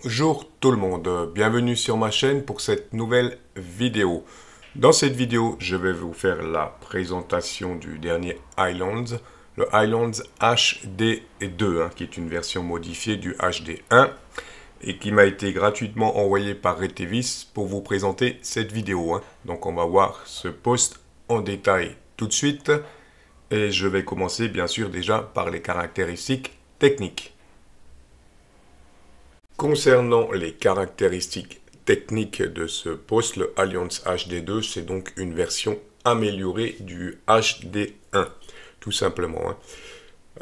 Bonjour tout le monde, bienvenue sur ma chaîne pour cette nouvelle vidéo. Dans cette vidéo, je vais vous faire la présentation du dernier Highlands, le Highlands HD2, qui est une version modifiée du HD1 et qui m'a été gratuitement envoyé par Retevis pour vous présenter cette vidéo. Donc on va voir ce post en détail tout de suite et je vais commencer bien sûr déjà par les caractéristiques techniques. Concernant les caractéristiques techniques de ce post, le Alliance HD2, c'est donc une version améliorée du HD1, tout simplement.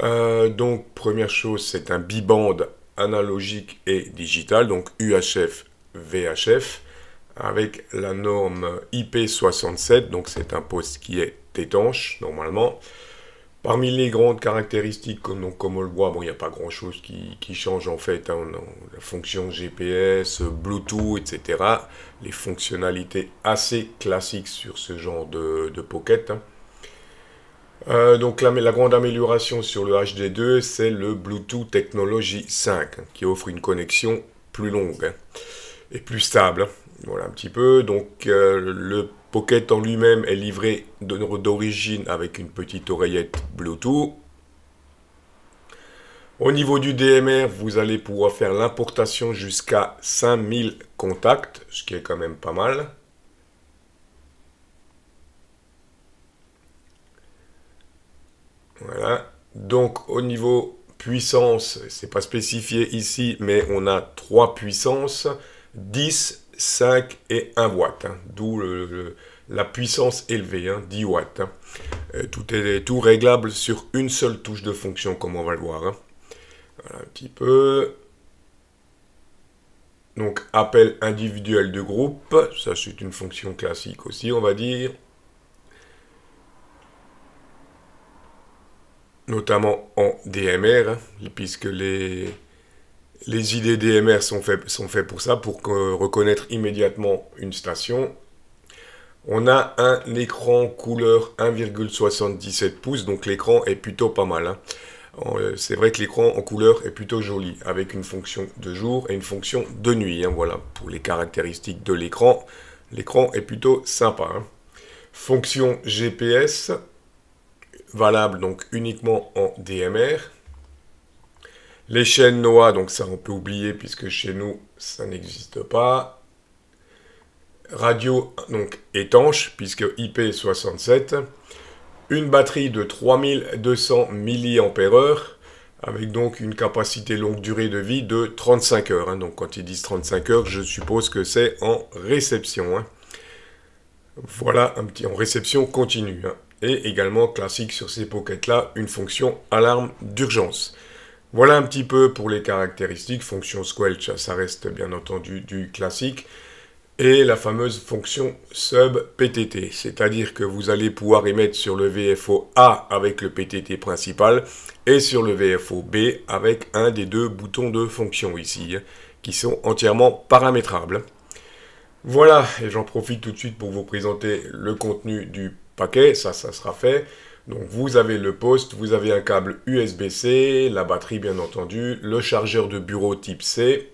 Donc, première chose, c'est un biband analogique et digital, donc UHF, VHF, avec la norme IP67, donc c'est un post qui est étanche, normalement. Parmi les grandes caractéristiques, comme on le voit, il n'y a pas grand-chose qui change en fait. La fonction GPS, Bluetooth, etc. Les fonctionnalités assez classiques sur ce genre de Pocket. Donc la grande amélioration sur le HD2, c'est le Bluetooth Technology 5, qui offre une connexion plus longue et plus stable. Voilà un petit peu. Donc le Pocket en lui-même est livré d'origine avec une petite oreillette Bluetooth. Au niveau du DMR, vous allez pouvoir faire l'importation jusqu'à 5000 contacts, ce qui est quand même pas mal. Voilà. Donc au niveau puissance, c'est pas spécifié ici, mais on a 3 puissances, 10, 5 et 1 watt, d'où la puissance élevée, 10 watts. Tout est tout réglable sur une seule touche de fonction, comme on va le voir. Voilà un petit peu. Donc appel individuel de groupe, ça c'est une fonction classique aussi, on va dire. Notamment en DMR, puisque les IDDMR sont faits pour ça, pour reconnaître immédiatement une station. On a un écran couleur 1,77 pouces, donc l'écran est plutôt pas mal. C'est vrai que l'écran en couleur est plutôt joli, avec une fonction de jour et une fonction de nuit. Voilà, pour les caractéristiques de l'écran, l'écran est plutôt sympa. Fonction GPS, valable donc uniquement en DMR. Les chaînes NOAA, donc ça on peut oublier puisque chez nous ça n'existe pas. Radio donc étanche puisque IP67. Une batterie de 3200 mAh avec donc une capacité longue durée de vie de 35 heures. Donc quand ils disent 35 heures, je suppose que c'est en réception. Voilà un petit en réception continue. Et également classique sur ces pockets là, une fonction alarme d'urgence. Voilà un petit peu pour les caractéristiques. Fonction squelch, ça reste bien entendu du classique. Et la fameuse fonction sub PTT, c'est-à-dire que vous allez pouvoir émettre sur le VFO A avec le PTT principal et sur le VFO B avec un des deux boutons de fonction ici, qui sont entièrement paramétrables. Voilà, et j'en profite tout de suite pour vous présenter le contenu du paquet, ça sera fait. Donc vous avez le poste, vous avez un câble USB-C, la batterie bien entendu, le chargeur de bureau type C,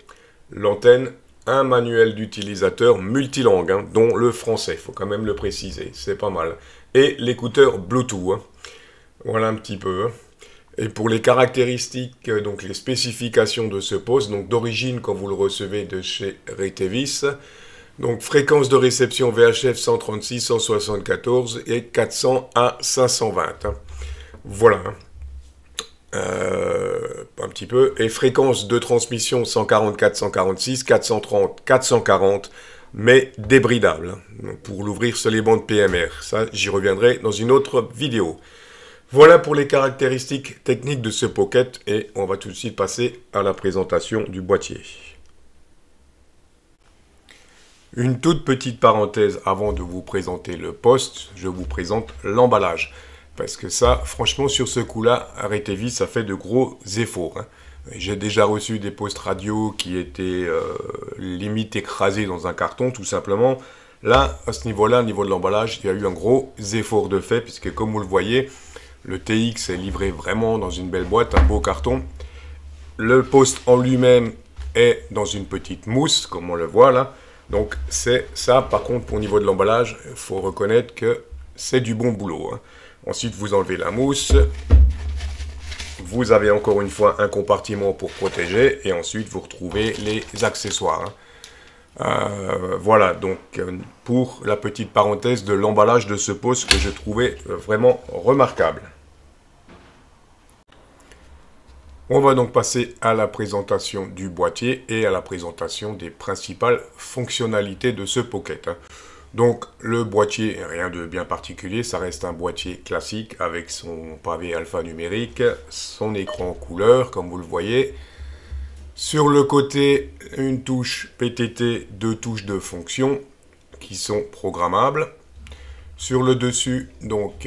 l'antenne, un manuel d'utilisateur multilangue, dont le français, il faut quand même le préciser, c'est pas mal. Et l'écouteur Bluetooth, voilà un petit peu. Et pour les caractéristiques, donc les spécifications de ce poste, donc d'origine quand vous le recevez de chez Retevis, donc fréquence de réception VHF 136, 174 et 400 à 520. Voilà. Un petit peu. Et fréquence de transmission 144, 146, 430, 440, mais débridable. Donc pour l'ouvrir sur les bandes PMR. Ça, j'y reviendrai dans une autre vidéo. Voilà pour les caractéristiques techniques de ce Pocket et on va tout de suite passer à la présentation du boîtier. Une toute petite parenthèse avant de vous présenter le poste, je vous présente l'emballage. Parce que ça, franchement, sur ce coup-là, Retevis, ça fait de gros efforts. J'ai déjà reçu des postes radio qui étaient limite écrasés dans un carton, tout simplement. Là, à ce niveau-là, au niveau de l'emballage, il y a eu un gros effort de fait, puisque comme vous le voyez, le TX est livré vraiment dans une belle boîte, un beau carton. Le poste en lui-même est dans une petite mousse, comme on le voit là. Donc c'est ça, par contre, au niveau de l'emballage, il faut reconnaître que c'est du bon boulot, hein. Ensuite, vous enlevez la mousse. Vous avez encore une fois un compartiment pour protéger. Et ensuite, vous retrouvez les accessoires, hein. Voilà, donc pour la petite parenthèse de l'emballage de ce poste que je trouvais vraiment remarquable. On va donc passer à la présentation du boîtier et à la présentation des principales fonctionnalités de ce Pocket, hein. Donc le boîtier, rien de bien particulier, ça reste un boîtier classique avec son pavé alphanumérique, son écran couleur comme vous le voyez. Sur le côté, une touche PTT, deux touches de fonction qui sont programmables. Sur le dessus, donc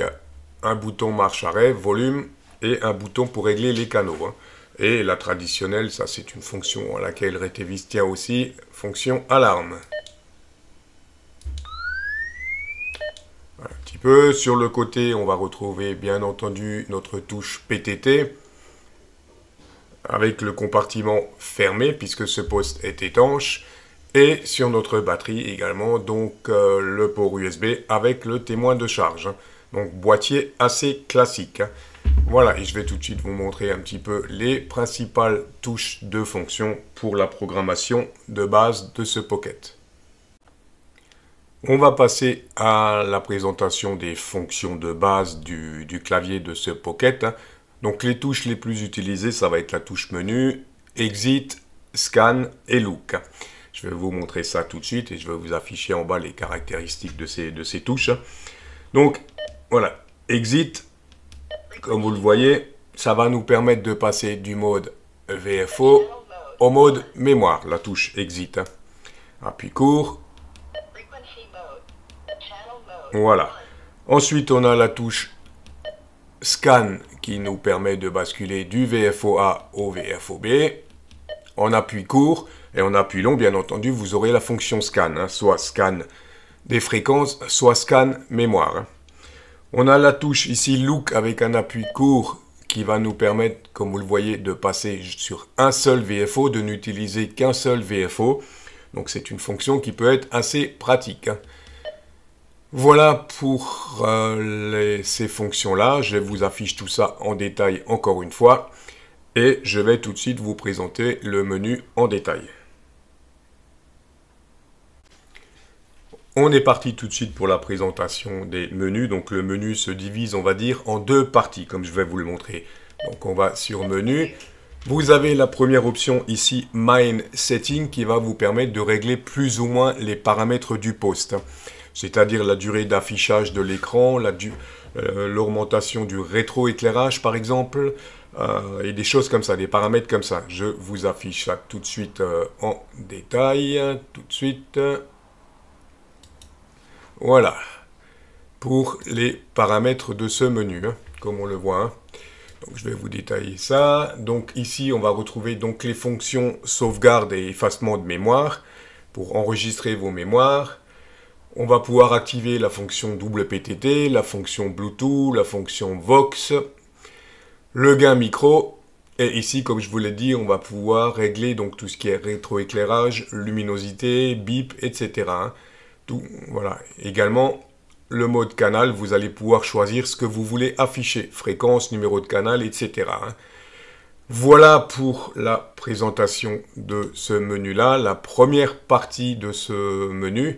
un bouton marche-arrêt, volume et un bouton pour régler les canaux, hein. Et la traditionnelle, ça c'est une fonction à laquelle Retevis tient aussi, fonction alarme. Un petit peu. Sur le côté, on va retrouver bien entendu notre touche PTT avec le compartiment fermé puisque ce poste est étanche. Et sur notre batterie également, donc le port USB avec le témoin de charge, hein. Donc boîtier assez classique, hein. Voilà, et je vais tout de suite vous montrer un petit peu les principales touches de fonction pour la programmation de base de ce Pocket. On va passer à la présentation des fonctions de base du clavier de ce Pocket, hein. Donc les touches les plus utilisées, ça va être la touche menu, exit, scan et look. Je vais vous montrer ça tout de suite et je vais vous afficher en bas les caractéristiques de ces touches. Donc voilà, exit, comme vous le voyez, ça va nous permettre de passer du mode VFO au mode mémoire, la touche exit, hein. Appui court. Voilà. Ensuite, on a la touche scan qui nous permet de basculer du VFOA au VFOB. En appui court et en appui long, bien entendu, vous aurez la fonction scan, hein, soit scan des fréquences, soit scan mémoire, hein. On a la touche ici look avec un appui court qui va nous permettre, comme vous le voyez, de passer sur un seul VFO, de n'utiliser qu'un seul VFO. Donc c'est une fonction qui peut être assez pratique, hein. Voilà pour ces fonctions-là. Je vous affiche tout ça en détail encore une fois. Et je vais tout de suite vous présenter le menu en détail. On est parti tout de suite pour la présentation des menus. Donc le menu se divise, on va dire, en deux parties, comme je vais vous le montrer. Donc on va sur menu. Vous avez la première option ici, Main Setting, qui va vous permettre de régler plus ou moins les paramètres du poste. C'est-à-dire la durée d'affichage de l'écran, l'augmentation du rétroéclairage par exemple, et des choses comme ça, des paramètres comme ça. Je vous affiche ça tout de suite en détail, tout de suite. Voilà, pour les paramètres de ce menu, hein, comme on le voit, hein. Donc je vais vous détailler ça. Donc ici, on va retrouver donc les fonctions sauvegarde et effacement de mémoire pour enregistrer vos mémoires. On va pouvoir activer la fonction double PTT, la fonction Bluetooth, la fonction Vox, le gain micro. Et ici, comme je vous l'ai dit, on va pouvoir régler donc tout ce qui est rétroéclairage, luminosité, bip, etc., hein. Tout, voilà. Également, le mode canal, vous allez pouvoir choisir ce que vous voulez afficher, fréquence, numéro de canal, etc., hein. Voilà pour la présentation de ce menu-là, la première partie de ce menu.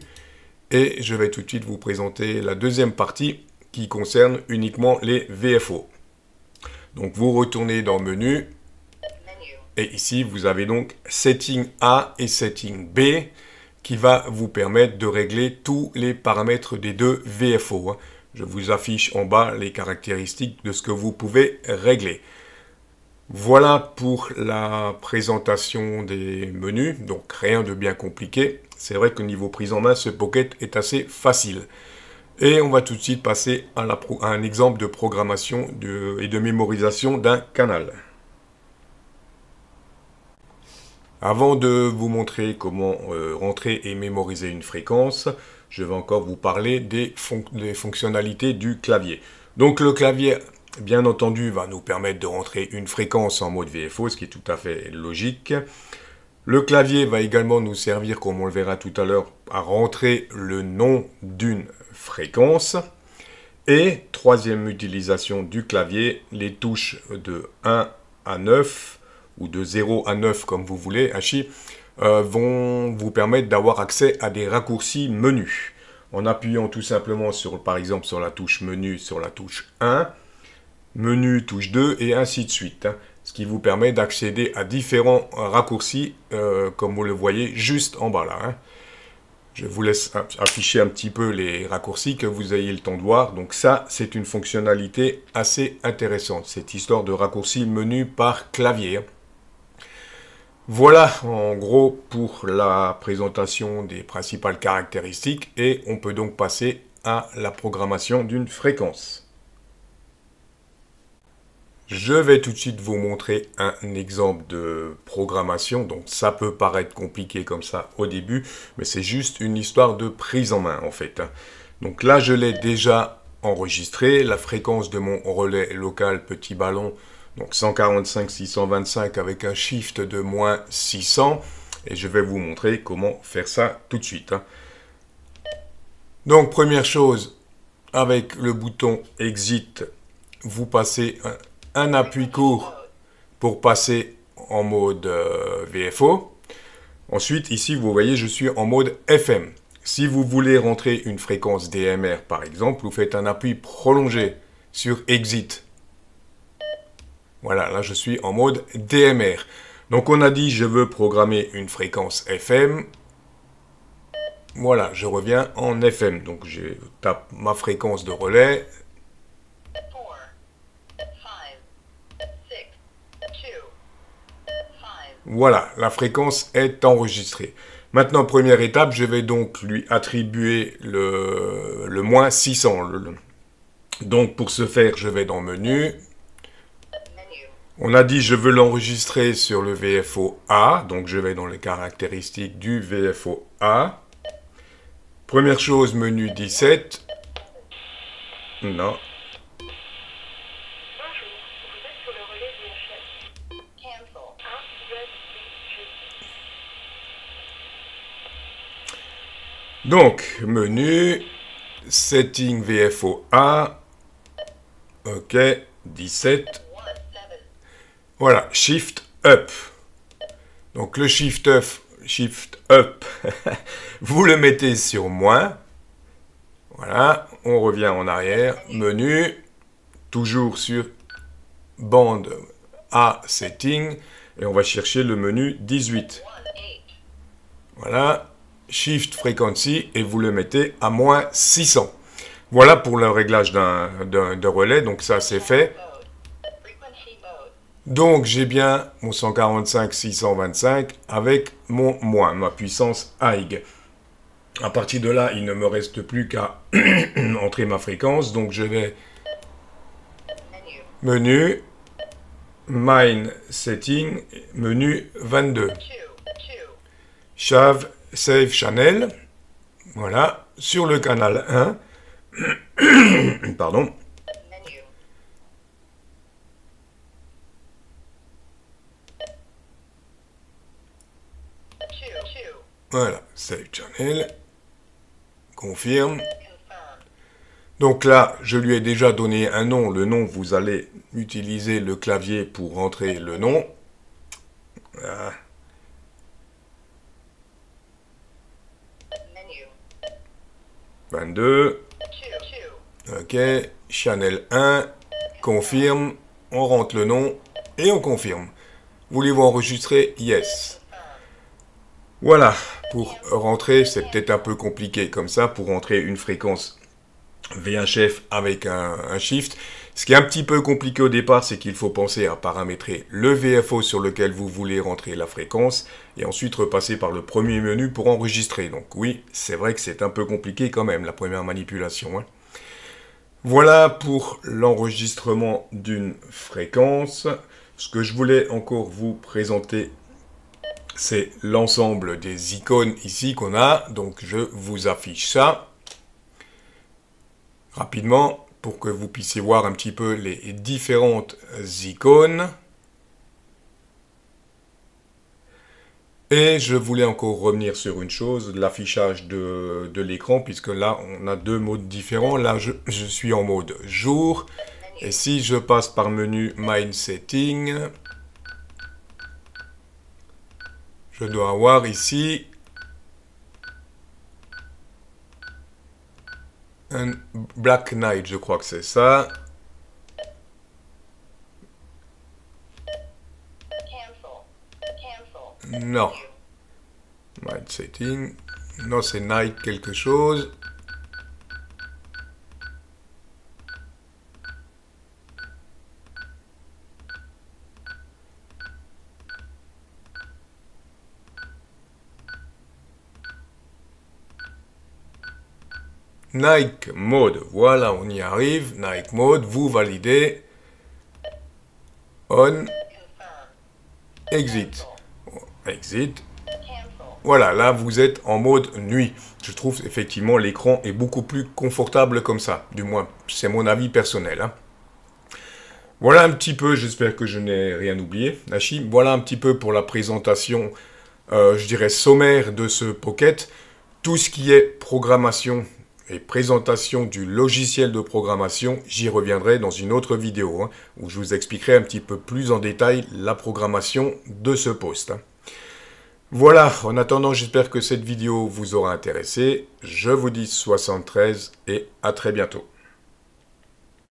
Et je vais tout de suite vous présenter la deuxième partie qui concerne uniquement les VFO. Donc vous retournez dans Menu. Et ici, vous avez donc Setting A et Setting B qui va vous permettre de régler tous les paramètres des deux VFO, hein. Je vous affiche en bas les caractéristiques de ce que vous pouvez régler. Voilà pour la présentation des menus, donc rien de bien compliqué. C'est vrai que niveau prise en main, ce Pocket est assez facile. Et on va tout de suite passer à un exemple de programmation et de mémorisation d'un canal. Avant de vous montrer comment rentrer et mémoriser une fréquence, je vais encore vous parler des fonctionnalités du clavier. Donc le clavier, bien entendu, va nous permettre de rentrer une fréquence en mode VFO, ce qui est tout à fait logique. Le clavier va également nous servir, comme on le verra tout à l'heure, à rentrer le nom d'une fréquence. Et troisième utilisation du clavier, les touches de 1 à 9 ou de 0 à 9 comme vous voulez, vont vous permettre d'avoir accès à des raccourcis menus. En appuyant tout simplement par exemple sur la touche menu, sur la touche 1, menu touche 2 et ainsi de suite. Ce qui vous permet d'accéder à différents raccourcis, comme vous le voyez juste en bas là. Je vous laisse afficher un petit peu les raccourcis, que vous ayez le temps de voir. Donc ça, c'est une fonctionnalité assez intéressante, cette histoire de raccourcis menu par clavier. Voilà en gros pour la présentation des principales caractéristiques, et on peut donc passer à la programmation d'une fréquence. Je vais tout de suite vous montrer un exemple de programmation. Donc ça peut paraître compliqué comme ça au début, mais c'est juste une histoire de prise en main en fait. Donc là, je l'ai déjà enregistré. La fréquence de mon relais local petit ballon, donc 145-625 avec un shift de moins 600. Et je vais vous montrer comment faire ça tout de suite. Donc première chose, avec le bouton Exit, vous passez un appui court pour passer en mode VFO. Ensuite, ici, vous voyez, je suis en mode FM. Si vous voulez rentrer une fréquence DMR, par exemple, vous faites un appui prolongé sur Exit. Voilà, là, je suis en mode DMR. Donc, on a dit, je veux programmer une fréquence FM. Voilà, je reviens en FM. Donc, je tape ma fréquence de relais. Voilà, la fréquence est enregistrée. Maintenant, première étape, je vais donc lui attribuer le moins 600. Donc, pour ce faire, je vais dans Menu. On a dit, je veux l'enregistrer sur le VFO A. Donc, je vais dans les caractéristiques du VFO A. Première chose, menu 17. Non. Donc, menu, setting VFO A, ok, 17, voilà, shift up. Donc le shift up, vous le mettez sur moins, voilà, on revient en arrière, menu, toujours sur bande A setting, et on va chercher le menu 18. Voilà. Shift Frequency et vous le mettez à moins 600. Voilà pour le réglage de relais, donc ça c'est fait. Donc j'ai bien mon 145-625 avec mon moins, ma puissance AIG. À partir de là, il ne me reste plus qu'à entrer ma fréquence, donc je vais menu, Mine Setting, menu 22. Save Channel, voilà, sur le canal 1, pardon. Voilà, Save Channel, confirme. Donc là, je lui ai déjà donné un nom. Le nom, vous allez utiliser le clavier pour rentrer le nom. Voilà. « 22. Ok, Channel 1, confirme, on rentre le nom et on confirme. Voulez-vous enregistrer? Yes. Voilà, pour rentrer, c'est peut-être un peu compliqué comme ça, pour rentrer une fréquence VHF avec un shift. Ce qui est un petit peu compliqué au départ, c'est qu'il faut penser à paramétrer le VFO sur lequel vous voulez rentrer la fréquence et ensuite repasser par le premier menu pour enregistrer. Donc oui, c'est vrai que c'est un peu compliqué quand même, la première manipulation. Voilà pour l'enregistrement d'une fréquence. Ce que je voulais encore vous présenter, c'est l'ensemble des icônes ici qu'on a. Donc je vous affiche ça rapidement pour que vous puissiez voir un petit peu les différentes icônes. Et je voulais encore revenir sur une chose, l'affichage de l'écran, puisque là, on a deux modes différents. Là, je suis en mode jour. Et si je passe par menu Mind Setting, je dois avoir ici un Black Night, je crois que c'est ça. Non. Night Setting. Non, c'est Night quelque chose. Night Mode, voilà, on y arrive. Night Mode, vous validez. On. Exit. Exit. Voilà, là vous êtes en mode nuit. Je trouve effectivement l'écran est beaucoup plus confortable comme ça. Du moins, c'est mon avis personnel. Hein. Voilà un petit peu, j'espère que je n'ai rien oublié. Hachi, voilà un petit peu pour la présentation, je dirais sommaire de ce Pocket. Tout ce qui est programmation et présentation du logiciel de programmation, j'y reviendrai dans une autre vidéo, hein, où je vous expliquerai un petit peu plus en détail la programmation de ce poste. Hein. Voilà, en attendant, j'espère que cette vidéo vous aura intéressé. Je vous dis 73 et à très bientôt.